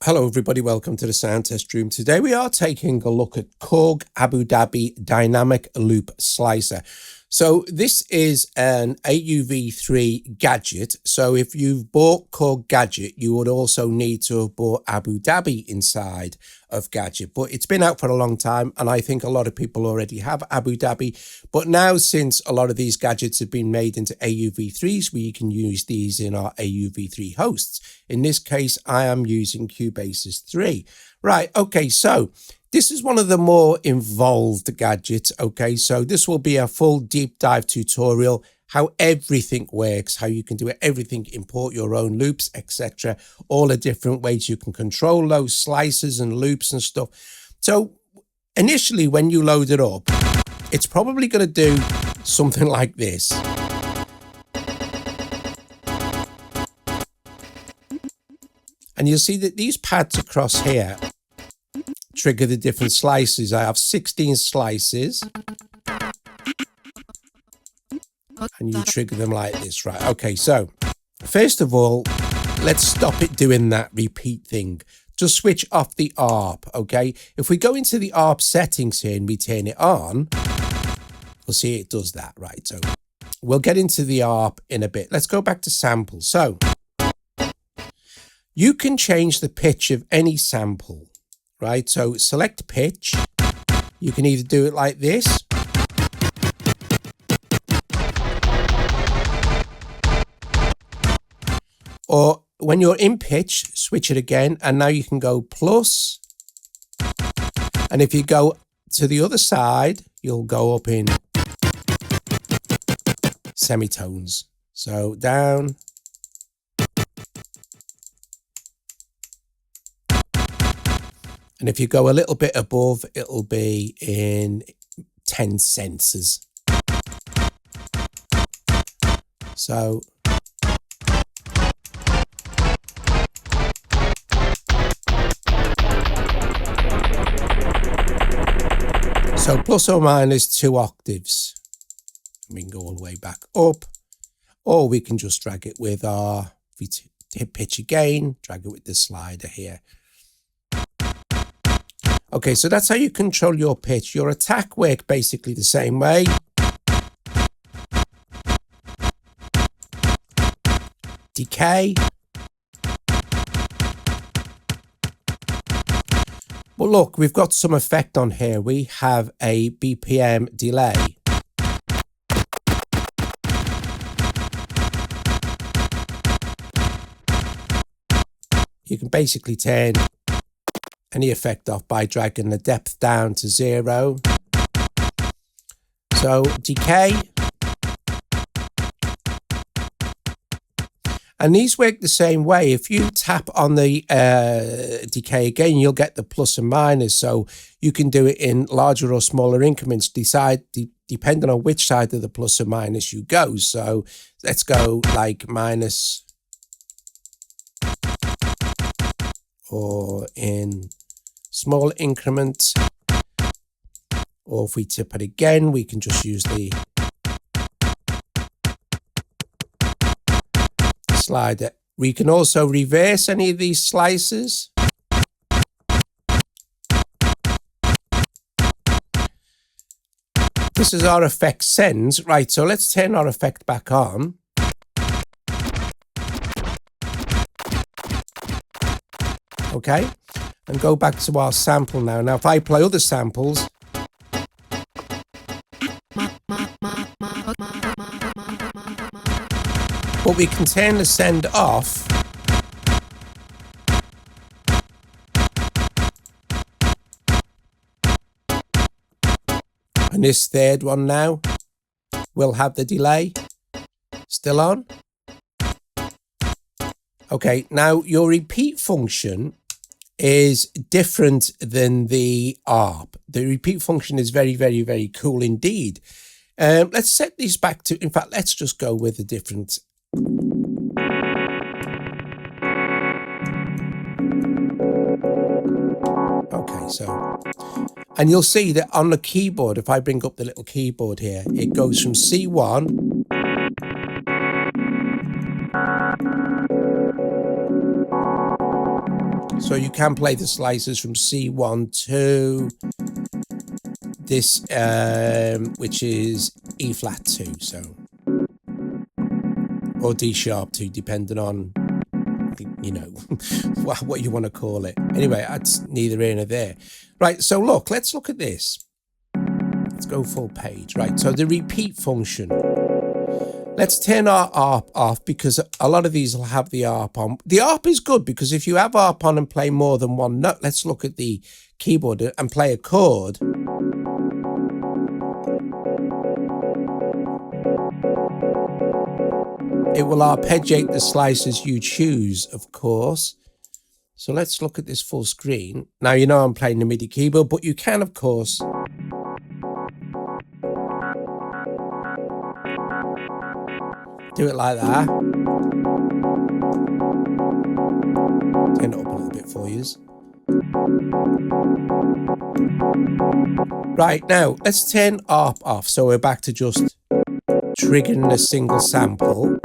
Hello everybody, welcome to the sound test room. Today we are taking a look at Korg Abu Dhabi Dynamic Loop Slicer. So this is an AUv3 gadget. So if you've bought Korg Gadget, you would also need to have bought Abu Dhabi inside of Gadget. But it's been out for a long time, and I think a lot of people already have Abu Dhabi. But now, since a lot of these gadgets have been made into AUv3s, we can use these in our AUv3 hosts. In this case, I am using Cubase's 3. Right, okay, so this is one of the more involved gadgets, okay? So this will be a full deep dive tutorial, how everything works, how you can do it, everything, import your own loops, etc. All the different ways you can control those slices and loops and stuff. So initially, when you load it up, it's probably going to do something like this. And you'll see that these pads across here trigger the different slices. I have 16 slices. And you trigger them like this, right? Okay, so first of all, let's stop it doing that repeat thing. Just switch off the ARP, okay? If we go into the ARP settings here and we turn it on, we'll see it does that, right? So we'll get into the ARP in a bit. Let's go back to samples. So you can change the pitch of any sample, right? So select pitch. You can either do it like this, or when you're in pitch, switch it again, and now you can go plus. And if you go to the other side, you'll go up in semitones. So down. And if you go a little bit above, it'll be in 10 senses. So plus or minus 2 octaves. We can go all the way back up, or we can just drag it with our, if we hit pitch again, drag it with the slider here. Okay, so that's how you control your pitch. Your attack works basically the same way. Decay. Well, look, we've got some effect on here. We have a BPM delay. You can basically turn any effect off by dragging the depth down to 0. So decay. And these work the same way. If you tap on the decay again, you'll get the plus and minus. So you can do it in larger or smaller increments, depending on which side of the plus or minus you go. So let's go like minus, or in small increments. Or if we tip it again, we can just use the slider. We can also reverse any of these slices. This is our effect sends. Right, so let's turn our effect back on. Okay, and go back to our sample now. Now, if I play other samples, but we can turn the send off. And this third one now will have the delay still on. Okay, now your repeat function is different than the ARP. The repeat function is very, very, very cool indeed. Let's set these back to, in fact, let's just go with a different. Okay, so, and you'll see that on the keyboard, if I bring up the little keyboard here, it goes from C1 So you can play the slices from C1 to this, which is E flat 2, so, or D sharp 2, depending on, you know, what you want to call it. Anyway, that's neither here nor there. Right, so look, let's look at this. Let's go full page. Right, so the repeat function. Let's turn our ARP off because a lot of these will have the ARP on. The ARP is good because if you have ARP on and play more than one note, let's look at the keyboard and play a chord. It will arpeggiate the slices you choose, of course. So let's look at this full screen. Now, you know I'm playing the MIDI keyboard, but you can, of course, do it like that. Turn it up a little bit for you. Right, now, let's turn ARP off. So we're back to just triggering a single sample.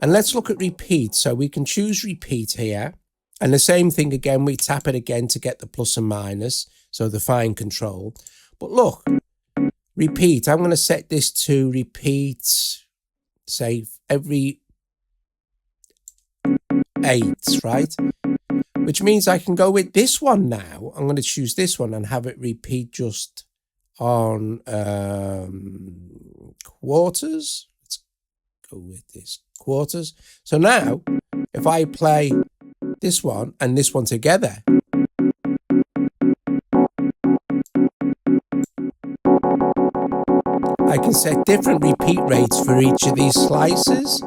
And let's look at repeat. So we can choose repeat here. And the same thing again, we tap it again to get the plus and minus. So the fine control. But look, repeat. I'm going to set this to repeat, say, every 8, right? Which means I can go with this one now. I'm going to choose this one and have it repeat just on quarters. Let's go with this, quarters. So now, if I play this one and this one together, I can set different repeat rates for each of these slices.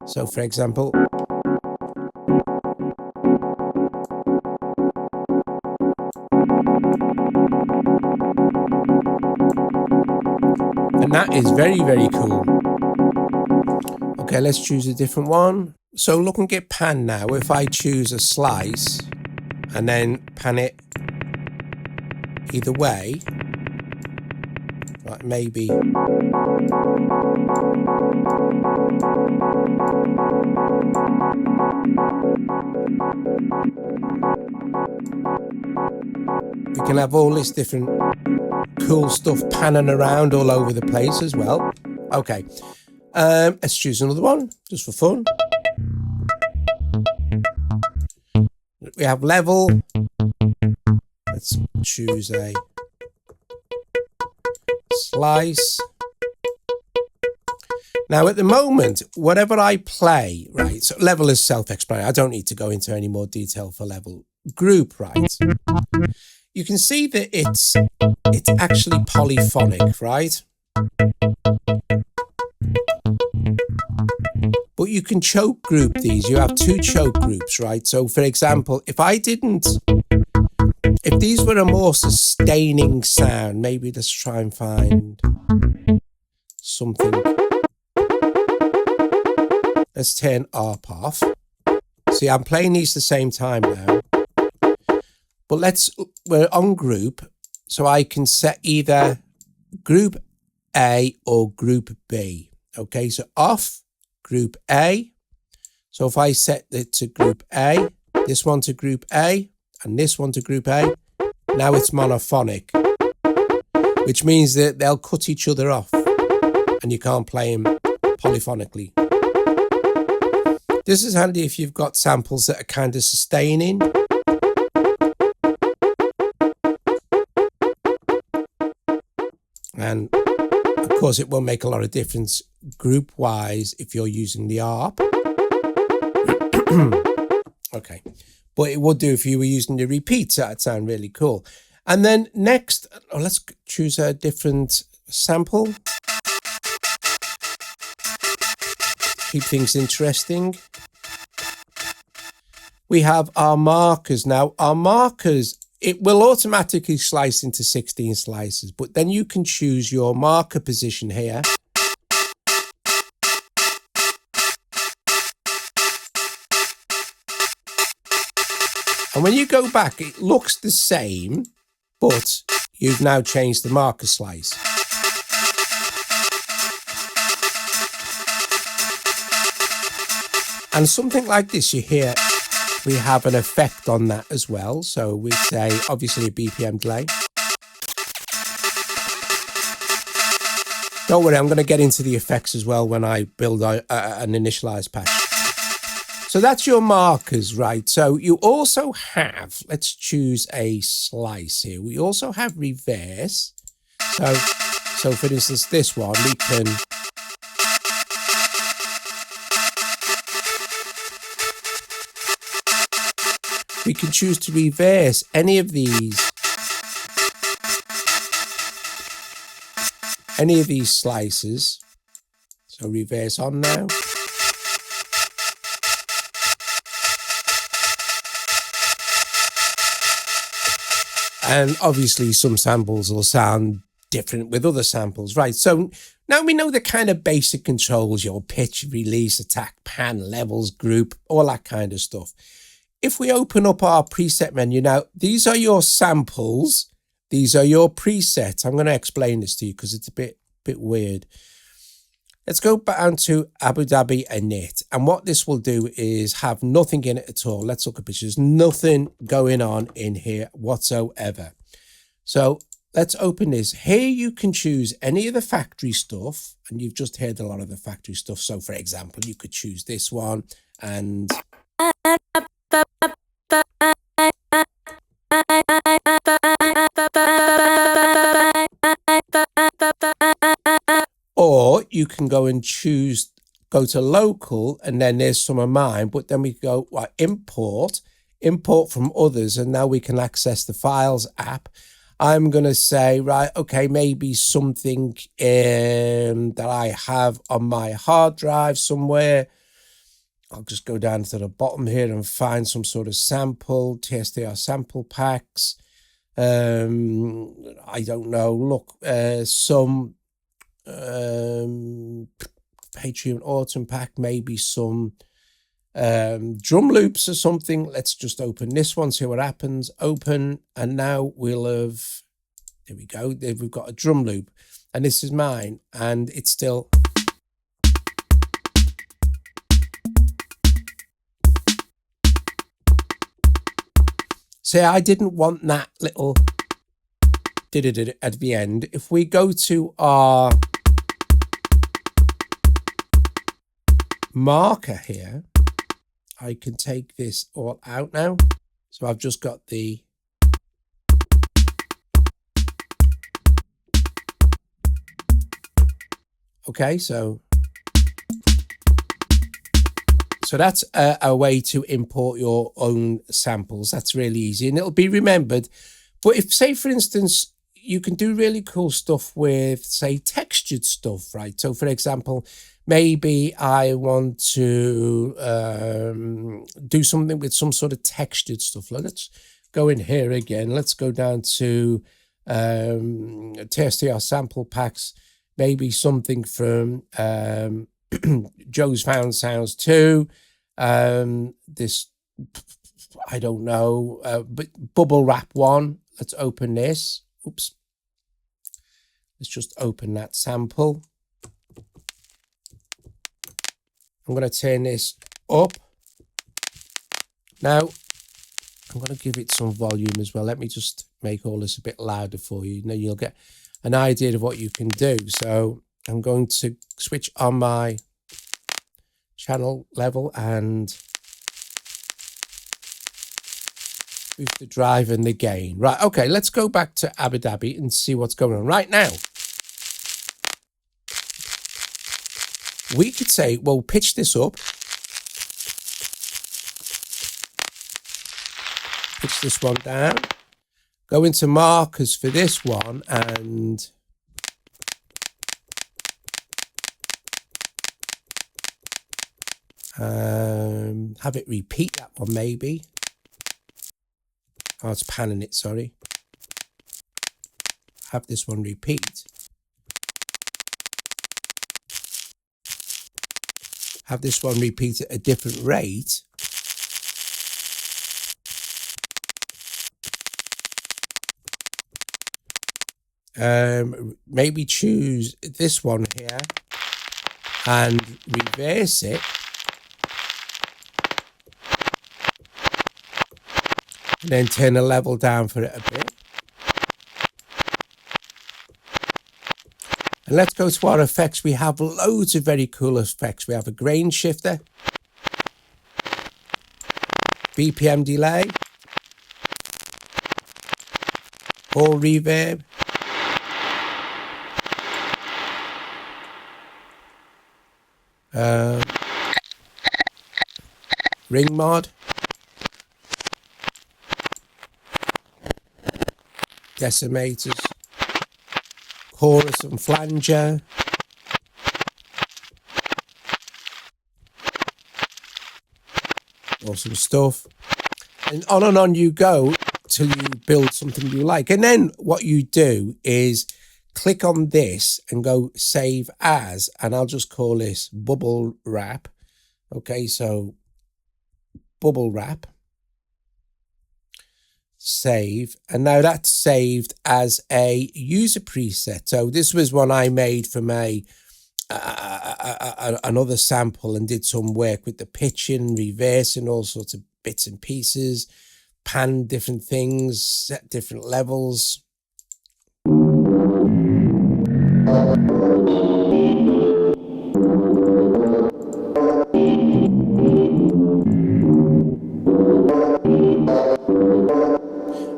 So for example, and that is very, very cool. Okay, let's choose a different one. So looking at pan now, if I choose a slice and then pan it either way, right, maybe. We can have all this different cool stuff panning around all over the place as well. Okay, let's choose another one just for fun. We have level. Let's choose a slice. Now at the moment, whatever I play, right, so level is self-explanatory. I don't need to go into any more detail for level. Group, right, you can see that it's actually polyphonic, right? But you can choke group these. You have 2 choke groups, right? So for example, if these were a more sustaining sound, maybe let's try and find something. Let's turn ARP off. See, I'm playing these at the same time now. But we're on group, so I can set either group A or group B. Okay, so off, group A. So if I set it to group A, this one to group A, and this one to group A, now it's monophonic, which means that they'll cut each other off and you can't play them polyphonically. This is handy if you've got samples that are kind of sustaining. And of course, it won't make a lot of difference group-wise if you're using the ARP. Okay, but it would do if you were using the repeats. That'd sound really cool. And then next, let's choose a different sample. Keep things interesting. We have our markers. Now, our markers, it will automatically slice into 16 slices, but then you can choose your marker position here. And when you go back, it looks the same, but you've now changed the marker slice. And something like this, you hear we have an effect on that as well. So we say, obviously, a BPM delay. Don't worry, I'm going to get into the effects as well when I build an initialized patch. So that's your markers, right? So you also have, let's choose a slice here. We also have reverse. So for instance, this one, we can choose to reverse any of these slices. So reverse on now. And obviously some samples will sound different with other samples, right? So now we know the kind of basic controls, your pitch, release, attack, pan, levels, group, all that kind of stuff. If we open up our preset menu now, these are your samples. These are your presets. I'm going to explain this to you because it's a bit weird. Let's go down to Abu Dhabi init. And what this will do is have nothing in it at all. Let's look at pictures. Nothing going on in here whatsoever. So let's open this. Here you can choose any of the factory stuff. And you've just heard a lot of the factory stuff. So for example, you could choose this one and... Or you can go and choose, go to local, and then there's some of mine, but then we go, well, import from others, and now we can access the files app. I'm going to say, right, okay, maybe something that I have on my hard drive somewhere. I'll just go down to the bottom here and find some sort of sample, TSTR sample packs. I don't know, look, some... Patreon autumn pack, maybe some drum loops or something. Let's just open this one, see what happens. Open, and now we'll have, there we go, we've got a drum loop, and this is mine, and it's still say I didn't want that little did at the end. If we go to our marker here, I can take this all out now. So I've just got the okay, so that's a way to import your own samples. That's really easy, and it'll be remembered. But if, say, for instance, you can do really cool stuff with, say, textured stuff, right? So, for example, maybe I want to do something with some sort of textured stuff. Let's go in here again. Let's go down to TSTR sample packs, maybe something from Joe's Found Sounds 2. This, I don't know, but Bubble Wrap 1. Let's open this. Oops. Let's just open that sample. I'm going to turn this up. Now, I'm going to give it some volume as well. Let me just make all this a bit louder for you. Now you'll get an idea of what you can do. So I'm going to switch on my channel level and boost the drive and the gain. Right, okay, let's go back to Abu Dhabi and see what's going on. Right now, we could say, well, pitch this up. Pitch this one down. Go into markers for this one and have it repeat that one maybe. Oh, it's panning it, sorry. Have this one repeat. Have this one repeat at a different rate. Maybe choose this one here and reverse it. And then turn the level down for it a bit. And let's go to our effects. We have loads of very cool effects. We have a grain shifter, BPM delay, hall reverb, ring mod, decimators, chorus and flanger, awesome stuff. And on you go till you build something you like. And then what you do is click on this and go save as, and I'll just call this bubble wrap. Okay, so bubble wrap, save, and now that's saved as a user preset. So this was one I made from another sample and did some work with the pitching, reversing, all sorts of bits and pieces, pan different things, set different levels.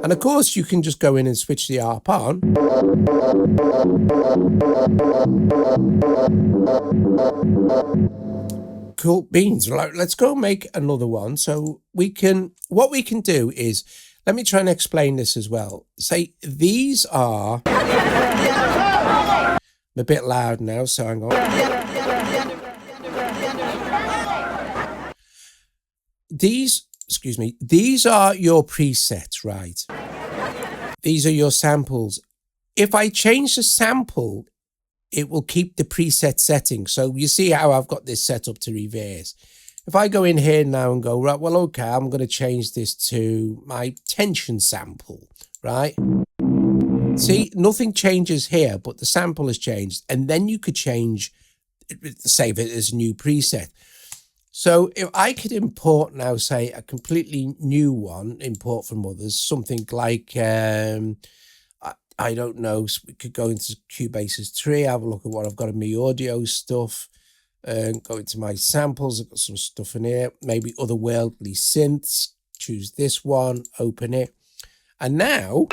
And of course, you can just go in and switch the ARP on. Cool beans. Right, let's go make another one. So what we can do is, let me try and explain this as well. Say these are, I'm a bit loud now, so hang on. These are your presets, right? These are your samples. If I change the sample, it will keep the preset setting. So you see how I've got this set up to reverse. If I go in here now and go, right, well, okay, I'm going to change this to my tension sample, right? See, nothing changes here, but the sample has changed. And then you could change, save it as a new preset. So if I could import now, say, a completely new one, import from others, something like, I don't know, we could go into Cubase 3, have a look at what I've got in my audio stuff, go into my samples, I've got some stuff in here, maybe otherworldly synths, choose this one, open it. And now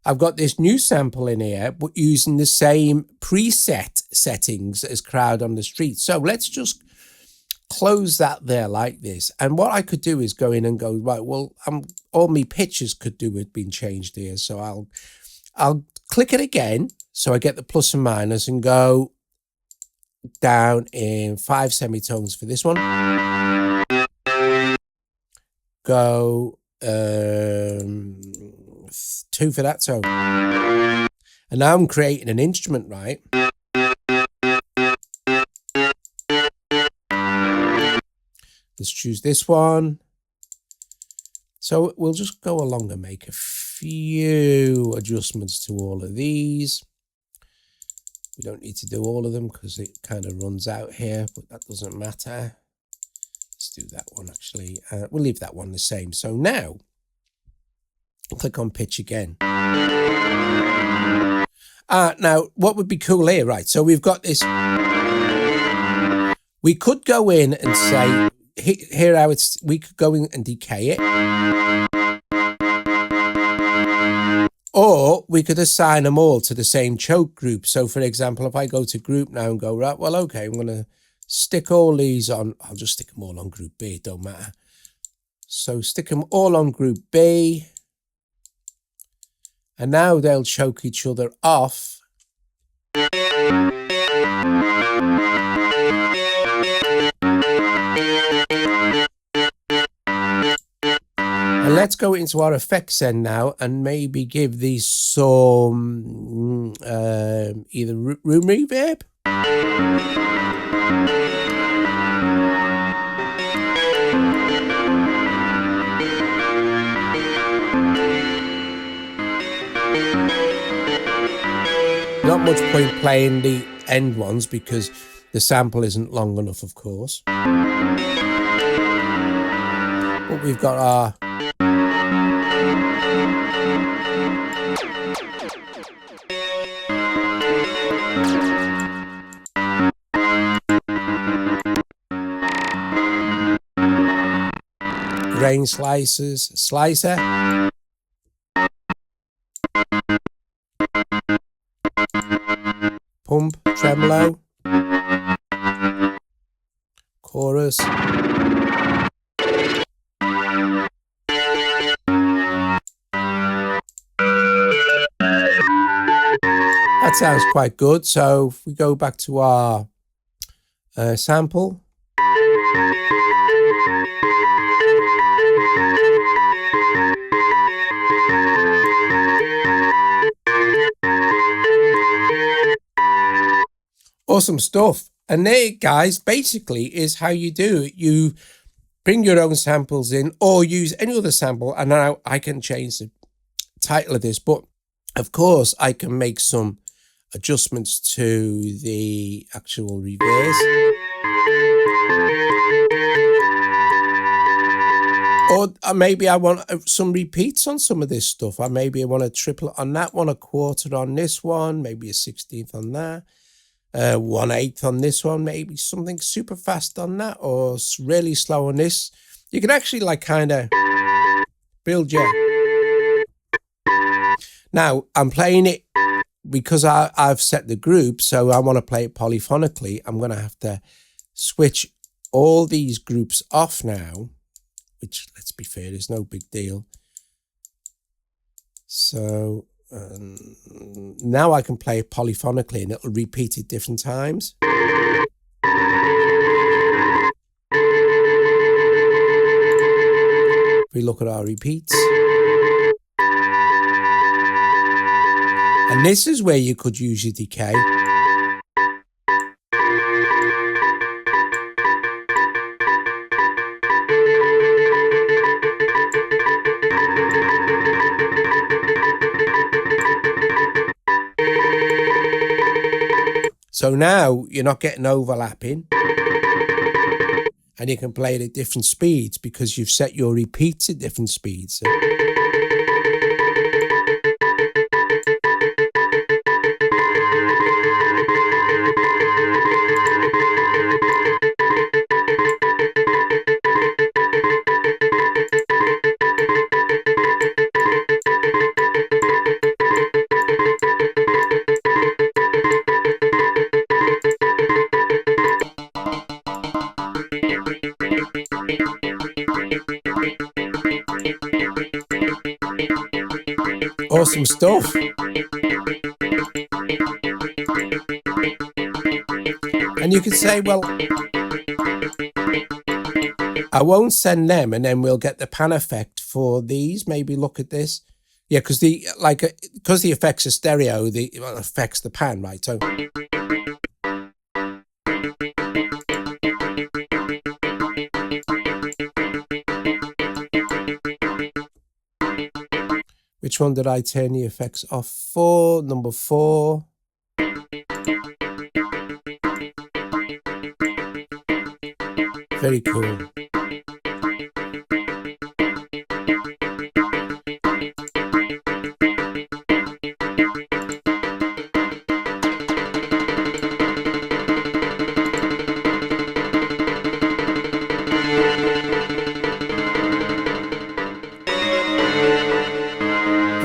I've got this new sample in here, but using the same preset settings as Crowd on the Street. So let's just close that there like this. And what I could do is go in and go, right, well, all my pictures could do with being changed here. So I'll click it again. So I get the plus and minus and go down in 5 semitones for this one. Go 2 for that. So, and now I'm creating an instrument, right? Let's choose this one. So we'll just go along and make a few adjustments to all of these. We don't need to do all of them because it kind of runs out here, but that doesn't matter. Let's do that one actually. We'll leave that one the same. So now, click on pitch again. Now, what would be cool here, right? So we've got this. We could go in and say, here how it's, we could go in and decay it. Or we could assign them all to the same choke group. So for example, if I go to group now and go, right, well, okay, I'm going to stick all these on. I'll just stick them all on group B. It don't matter. So stick them all on group B. And now they'll choke each other off. And let's go into our effects end now and maybe give these some either room reverb. Not much point playing the end ones because the sample isn't long enough, of course. we've got our grain slicer, pump, tremolo, chorus, that sounds quite good. So if we go back to our sample, awesome stuff. And there, guys, basically is how you do it. You bring your own samples in or use any other sample. And now I can change the title of this, but of course I can make some adjustments to the actual reverse. Or maybe I want some repeats on some of this stuff. Or maybe I want a triple on that one, a quarter on this one, maybe a 16th on that. 1/8 on this one, maybe something super fast on that, or really slow on this. You can actually like kind of build your... Now I'm playing it because I've set the group, so I want to play it polyphonically. I'm going to have to switch all these groups off now, which, let's be fair, is no big deal. So now I can play it polyphonically and it'll repeat it different times. If we look at our repeats. And this is where you could use your decay. So now you're not getting overlapping and you can play it at different speeds because you've set your repeats at different speeds. Awesome stuff. And you could say, well, I won't send them and then we'll get the pan effect for these. Maybe look at this. Yeah, because the effects are stereo, it affects the pan, right? So which one did I turn the effects off for? Number 4. Very cool.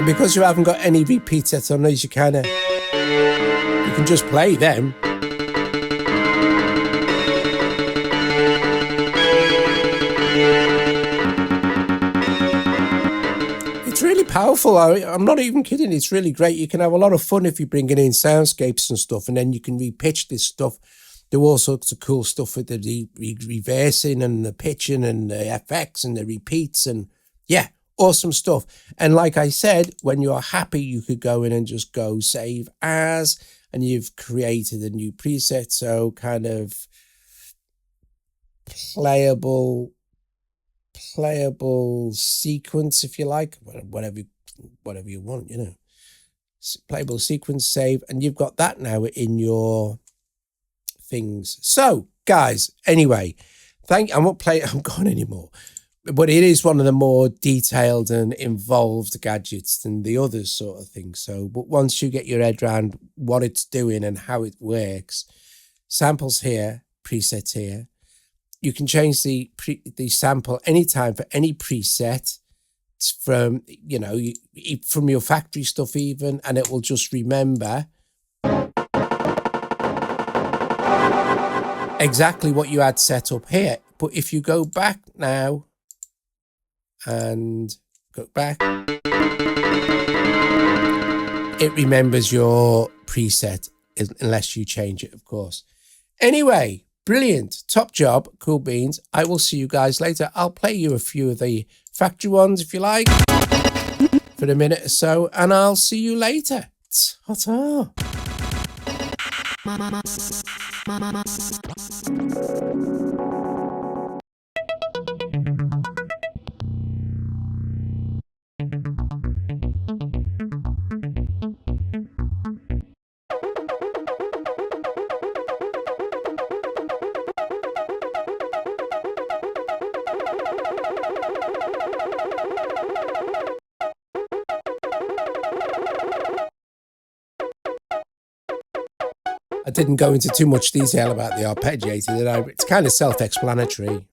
Because you haven't got any repeat sets on these, you can just play them. It's really powerful. I'm not even kidding. It's really great. You can have a lot of fun if you're bringing in soundscapes and stuff, and then you can repitch this stuff, do all sorts of cool stuff with the reversing and the pitching and the FX and the repeats, and yeah. Awesome stuff. And like I said, when you're happy, you could go in and just go save as, and you've created a new preset. So kind of playable sequence, if you like, whatever you want, you know, playable sequence, save, and you've got that now in your things. So guys, anyway, I'm not gone anymore. but it is one of the more detailed and involved gadgets than the others sort of thing. So, but once you get your head around what it's doing and how it works, samples here, presets here, you can change the sample anytime for any preset. It's from, you know, from your factory stuff even, and it will just remember exactly what you had set up here. But if you go back now and go back, it remembers your preset unless you change it, of course. Anyway, brilliant. Top job. Cool beans. I will see you guys later. I'll play you a few of the factory ones if you like for a minute or so, and I'll see you later. Ta-ta. I didn't go into too much detail about the arpeggiator, did I? It's kind of self-explanatory.